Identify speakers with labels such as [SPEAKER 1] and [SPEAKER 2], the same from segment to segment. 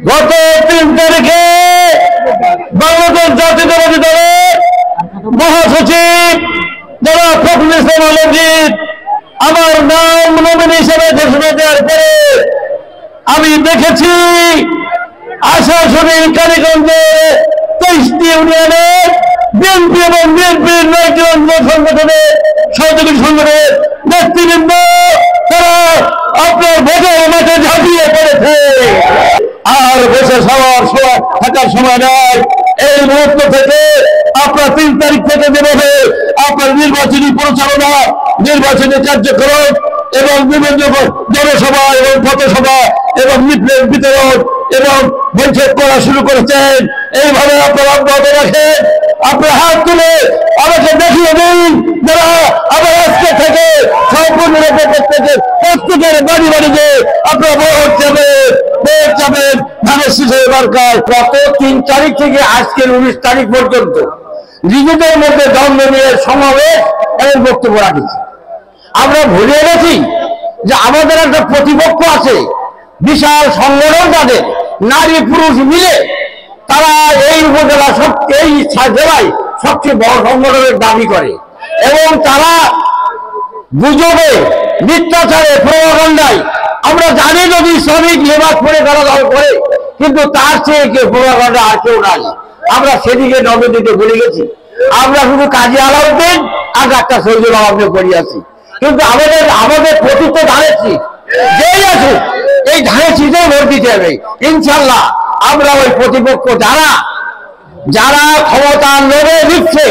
[SPEAKER 1] গত 3 তারিখে বাংলাদেশ জাতীয়তাবাদী দলের মহাসচিব যারা ফখরুল ইসলাম আলমগীর আমার নাম নমিনি হিসেবে ঘোষণা দেওয়ার পরে আমি দেখেছি আশাশুনি কালীগঞ্জের 23টি ইউনিয়নের বিএনপি এবং বিএনপির 9টি অঙ্গ সংগঠনের সহযোগী সংগঠনের নেতৃবৃন্দ তারা আপনার ভোটের মাঠে ঝাঁপিয়ে পড়েছে। আর বসে থাকার সময় নয়, এই মুহূর্ত থেকে আপনার 3 তারিখ থেকে যেভাবে আপনার নির্বাচনী প্রচারণা, নির্বাচনী কার্যক্রম এবং বিভিন্ন জনসভা এবং পথসভা এবং লিফলেট বিতরণ এবং বৈঠক করা শুরু করেছেন, এইভাবে আপনারা অব্যাহত রাখেন। আপনার হাত তুলে আমাকে দেখিয়ে দিন যারা আবার আজকে থেকে সম্পূর্ণ প্রত্যেকের বাড়ি বাড়িতে আপনারা ভোট যাবেন ধানের শীষের দরকার। গত 3 তারিখ থেকে আজকের 19 তারিখ পর্যন্ত নিজেদের মধ্যে দ্বন্দ্ব নিয়ে সমাবেশ এবং বক্তব্য রাখেছি। আমরা ভুলে গেছি যে আমাদের একটা প্রতিপক্ষ আছে, বিশাল সংগঠন, তাদের নারী পুরুষ মিলে তারা এই উপজেলা এই জেলায় সবচেয়ে বড় সংগঠনের দাবি করে এবং তারা গুজবে, মিথ্যাচারে, প্রোপাগান্ডায় আমরা জানি যদি শ্রমিক লেবার করে তারা দল করে, কিন্তু তার চেয়ে কেউ প্রোপাগান্ডা আর কেউ নাই। আমরা সেদিকে নজর দিতে ভুলে গেছি। আমরা শুধু কাজী আলাউদ্দিন আর ডাক্তার শহীদুল আলমকে করিয়াছি, কিন্তু আমাদের প্রতিত্ব ধানের শীষ যেই আসুক এই ধানের শীষে ভোট দিতে হবে ইনশাল্লাহ। আমরা ওই প্রতিপক্ষ যারা ক্ষমতা লোভে দিচ্ছে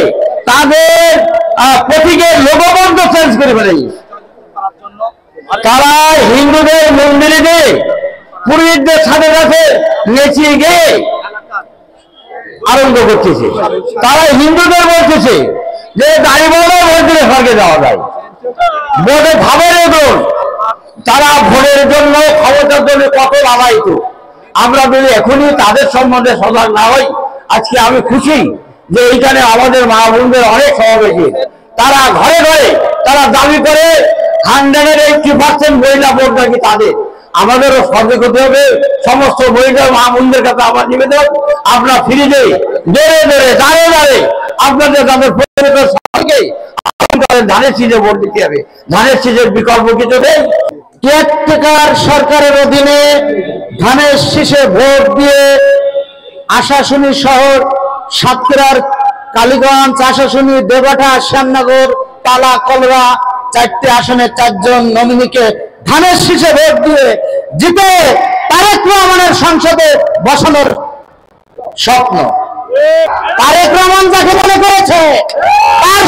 [SPEAKER 1] তাদের প্রতীকের লোগো পর্যন্ত চেঞ্জ করে ফেলে, তারা হিন্দুদের মন্দিরে গিয়ে পুরোহিতদের সাথে সাথে নেচিয়ে গিয়ে আনন্দ করতেছে। তারা হিন্দুদের বলতেছে যে দাঁড়িয়ে ভোট দিলে স্বর্গে যাওয়া যায়, ভোটে ভাবের এগুন। তারা ভোটের জন্য ক্ষমতার জন্য কত লাগাইত। আমরা যদি এখনই তাদের সম্বন্ধে সজাগ না হই, আজকে আমি খুশি যে এইখানে আমাদের মা বোনদের অনেক সমাবেশী, তারা ঘরে ঘরে তারা দাবি করে 180% মহিলা ভোট নাকি তাদের। আমাদেরও সজাগ হতে হবে। সমস্ত মহিলা মা বোনদের কাছে আমার নিবেদন, আপনার ফ্রিজে জোরে জোরে দাঁড়ে দাঁড়ে আপনাদের তাদের সবাইকে ধানের শীষে ভোট দিতে হবে। ধানের শীষের বিকল্প কিছু নেই। কেয়ারটেকার সরকারের অধীনে ধানের শীষে ভোট দিয়ে আশাশুনি শহর, সাতক্ষীরার কালীগঞ্জ, আশাশুনি, দেবাটা, শ্যামনগর, পালা, কলরা 4টি আসনে 4 জন নমিনিকে ধানের শীষে ভোট দিয়ে জিতে তারেক রহমানের সংসদে বসানোর স্বপ্ন। তারেক রহমান যাকে মনে করেছে তার